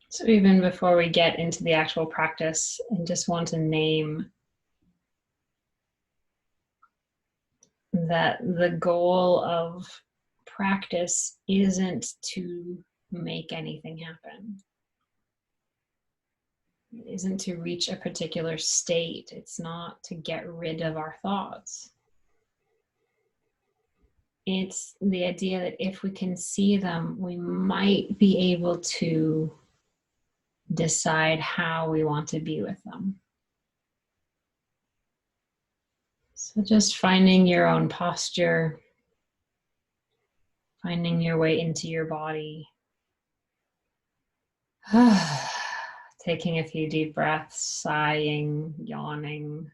So even before we get into the actual practice, I just want to name that the goal of practice isn't to make anything happen. It isn't to reach a particular state. It's not to get rid of our thoughts. It's the idea that if we can see them, we might be able to decide how we want to be with them. So just finding your own posture, finding your way into your body. Taking a few deep breaths, sighing, yawning,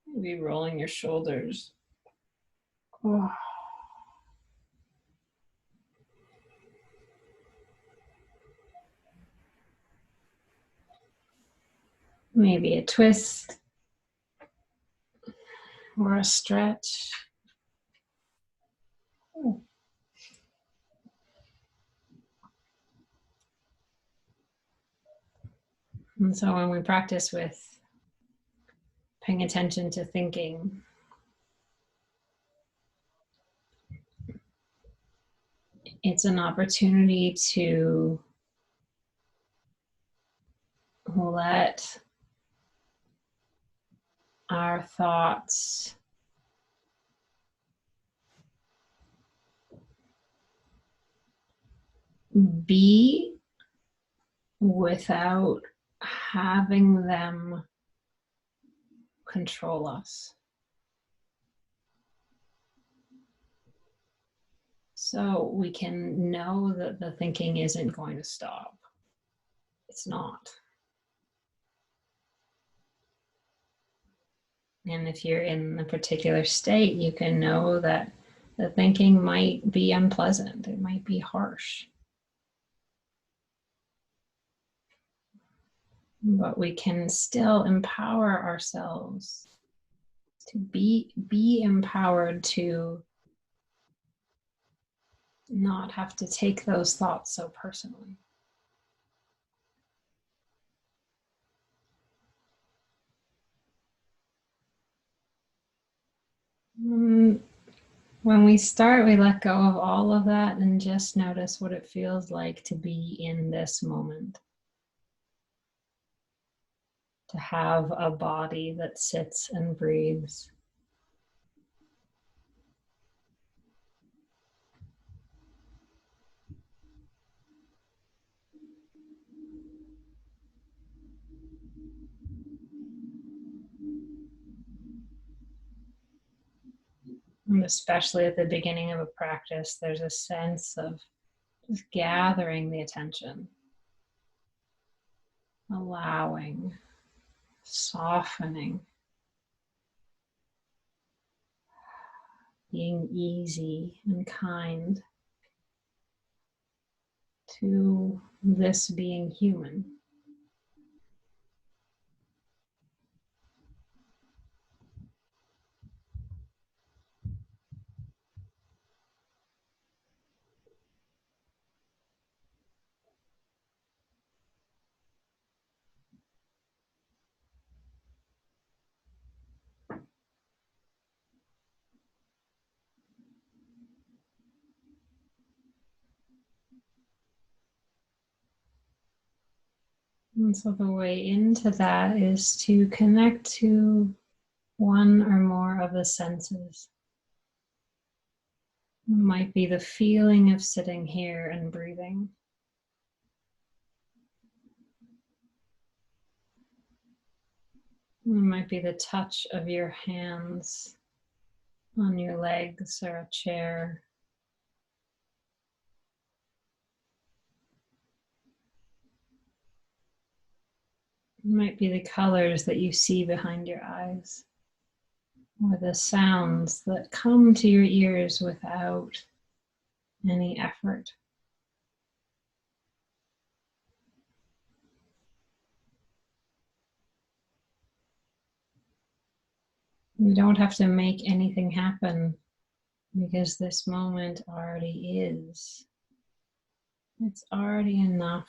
maybe rolling your shoulders. Oh. Maybe a twist or a stretch. Oh. And so when we practice with paying attention to thinking, it's an opportunity to let our thoughts be without having them control us. So we can know that the thinking isn't going to stop. It's not. And if you're in a particular state, you can know that the thinking might be unpleasant. It might be harsh. But we can still empower ourselves to be empowered to not have to take those thoughts so personally. When we start, we let go of all of that and just notice what it feels like to be in this moment. To have a body that sits and breathes. And especially at the beginning of a practice, there's a sense of just gathering the attention, allowing, softening, being easy and kind to this being human. And so the way into that is to connect to one or more of the senses. It might be the feeling of sitting here and breathing. It might be the touch of your hands on your legs or a chair. It might be the colors that you see behind your eyes, or the sounds that come to your ears without any effort. You don't have to make anything happen because this moment already is. It's already enough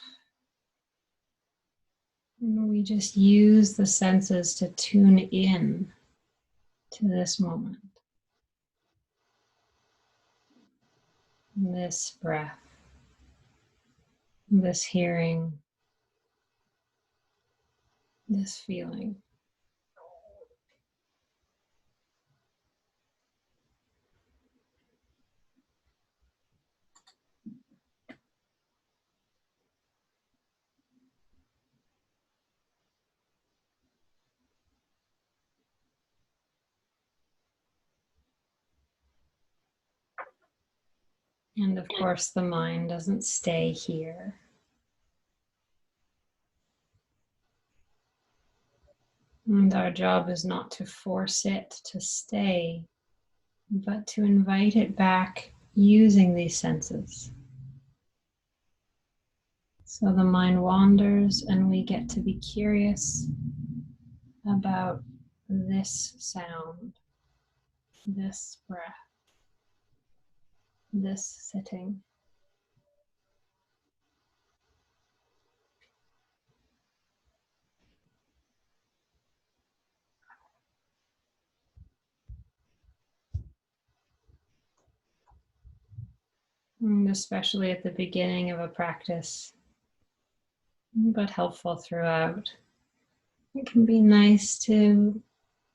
And we just use the senses to tune in to this moment, this breath, this hearing, this feeling. And of course, the mind doesn't stay here. And our job is not to force it to stay, but to invite it back using these senses. So the mind wanders and we get to be curious about this sound, this breath, this sitting. And especially at the beginning of a practice, but helpful throughout. It can be nice to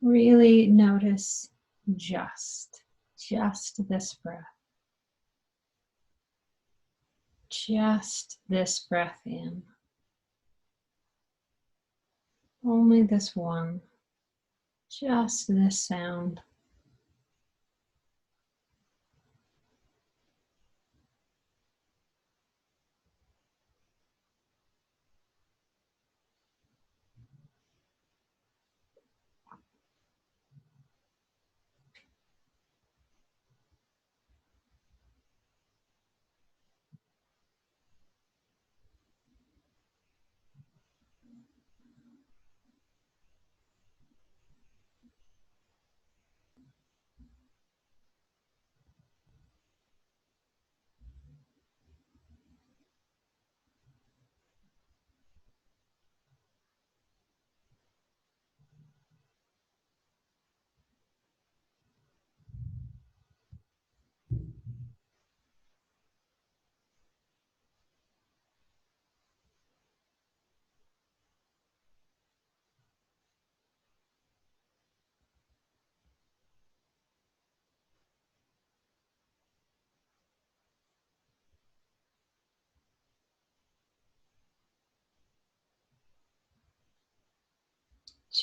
really notice just this breath, just this breath in, only this one, just this sound.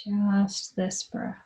Just this breath.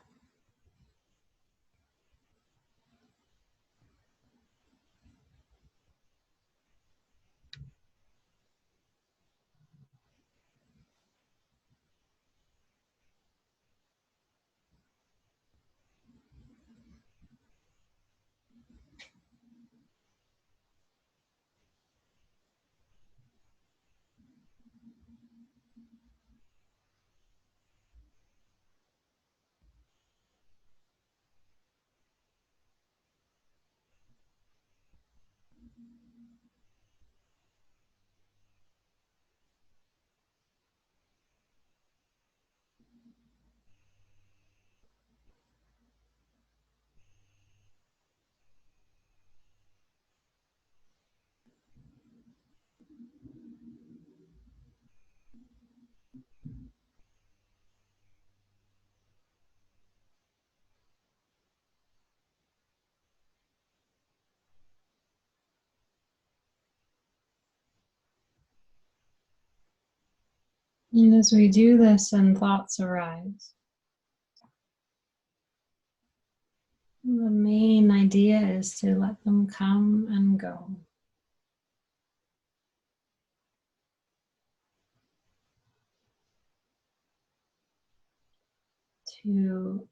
And as we do this and thoughts arise, the main idea is to let them come and go. To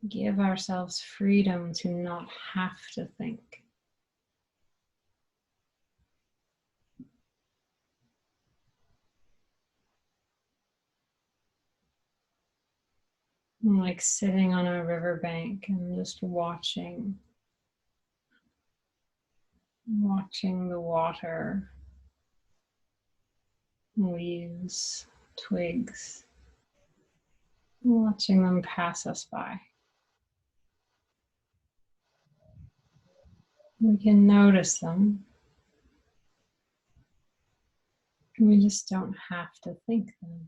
give ourselves freedom to not have to think. Like sitting on a riverbank and just watching the water, leaves, twigs, watching them pass us by. We can notice them. We just don't have to think them.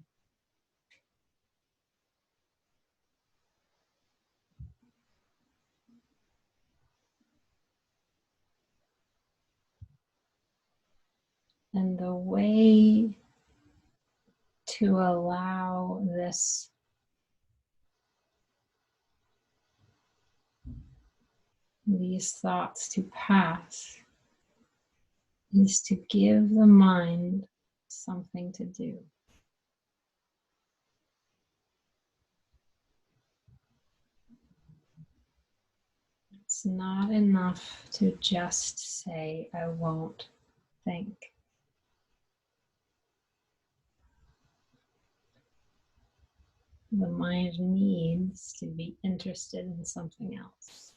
And the way to allow these thoughts to pass is to give the mind something to do. It's not enough to just say, I won't think. The mind needs to be interested in something else.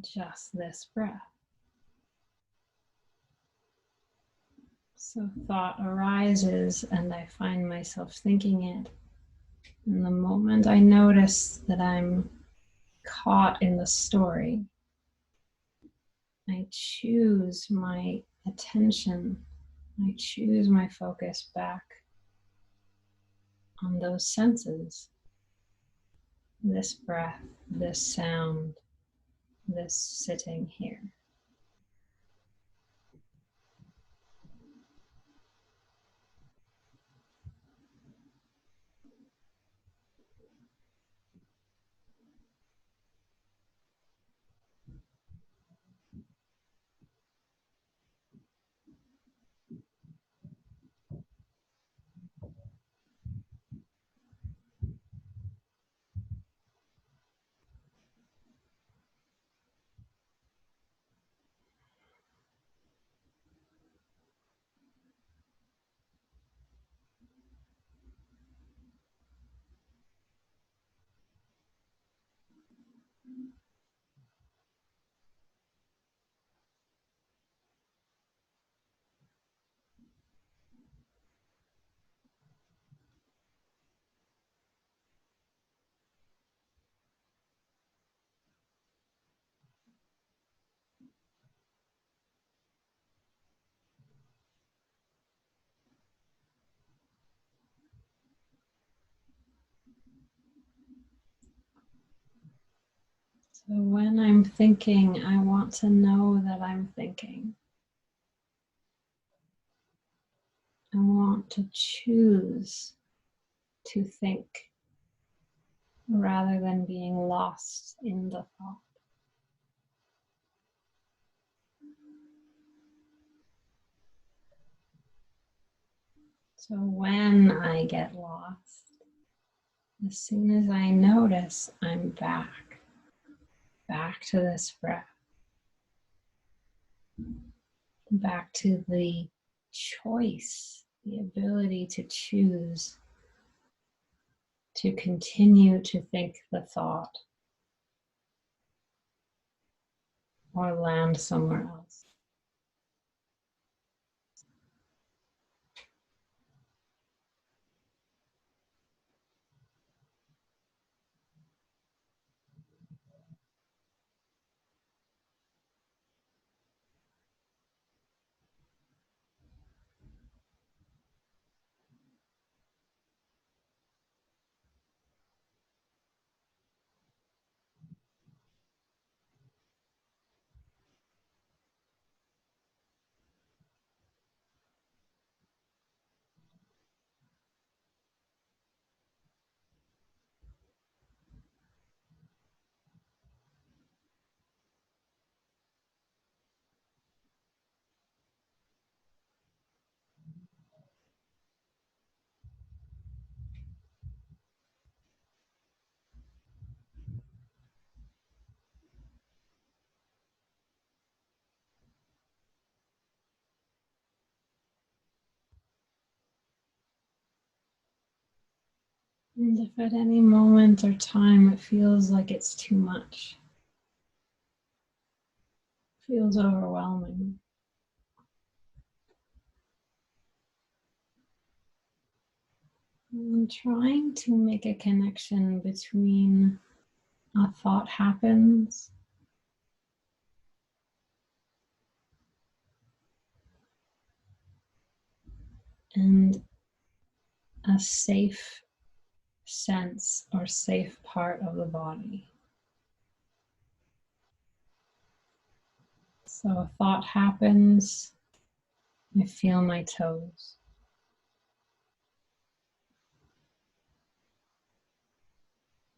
Just this breath. So thought arises and I find myself thinking it. And the moment I notice that I'm caught in the story, I choose my attention, I choose my focus back on those senses. This breath, this sound, this sitting here. So when I'm thinking, I want to know that I'm thinking. I want to choose to think rather than being lost in the thought. So when I get lost, as soon as I notice, I'm back to this breath, back to the choice, the ability to choose to continue to think the thought or land somewhere else. And if at any moment or time it feels like it's too much, feels overwhelming, I'm trying to make a connection between a thought happens and a safe sense or safe part of the body. So a thought happens, I feel my toes.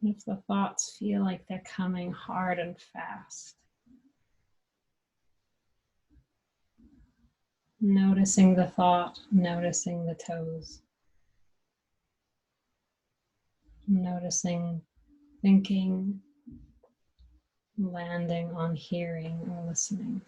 If the thoughts feel like they're coming hard and fast, noticing the thought, noticing the toes, noticing thinking, landing on hearing or listening.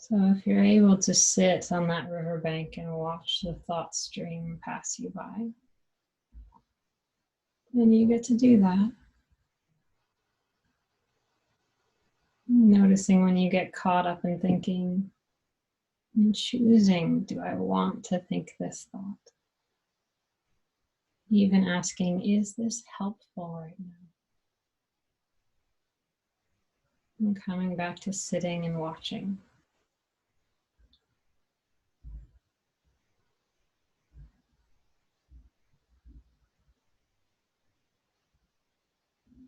So if you're able to sit on that riverbank and watch the thought stream pass you by, then you get to do that. Noticing when you get caught up in thinking and choosing, do I want to think this thought? Even asking, is this helpful right now? And coming back to sitting and watching.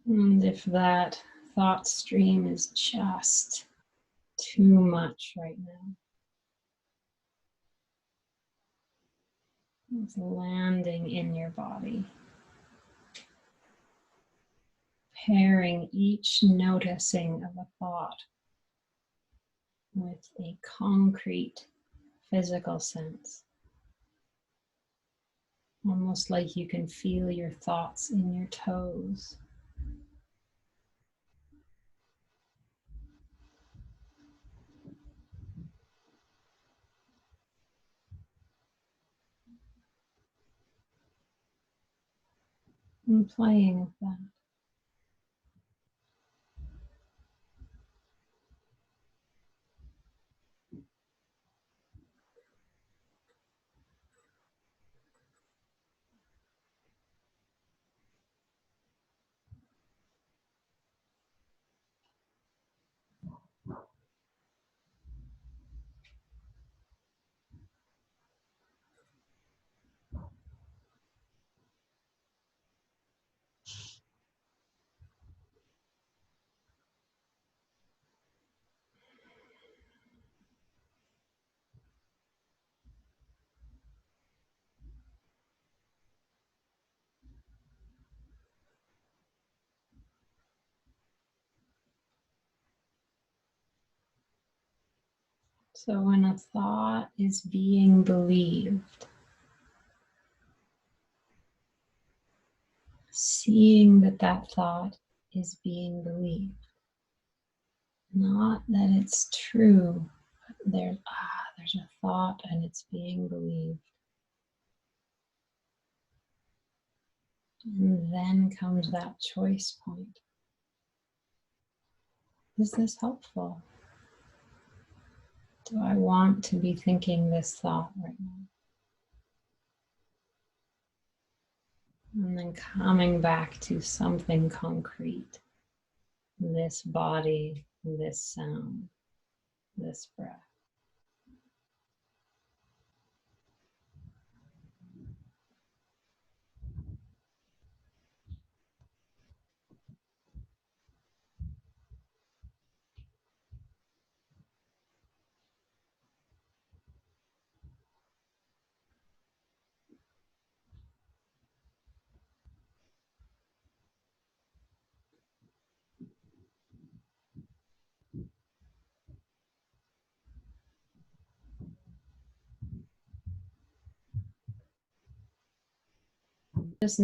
And if that thought stream is just too much right now, it's landing in your body, pairing each noticing of a thought with a concrete physical sense, almost like you can feel your thoughts in your toes. And playing with that. So when a thought is being believed, seeing that that thought is being believed, not that it's true, but there's a thought and it's being believed. And then comes that choice point. Is this helpful? Do I want to be thinking this thought right now? And then coming back to something concrete. This body, this sound, this breath. Just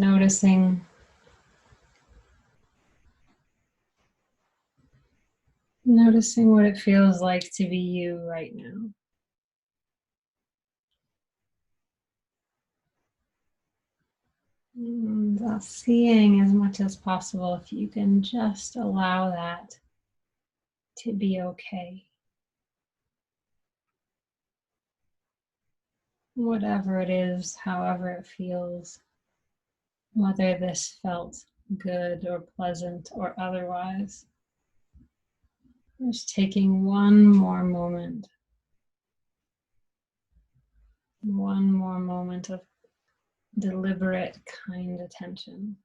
noticing what it feels like to be you right now. And seeing as much as possible if you can just allow that to be okay. Whatever it is, however it feels, whether this felt good or pleasant or otherwise. Just taking one more moment of deliberate, kind attention.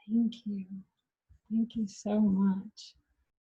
Thank you. Thank you so much.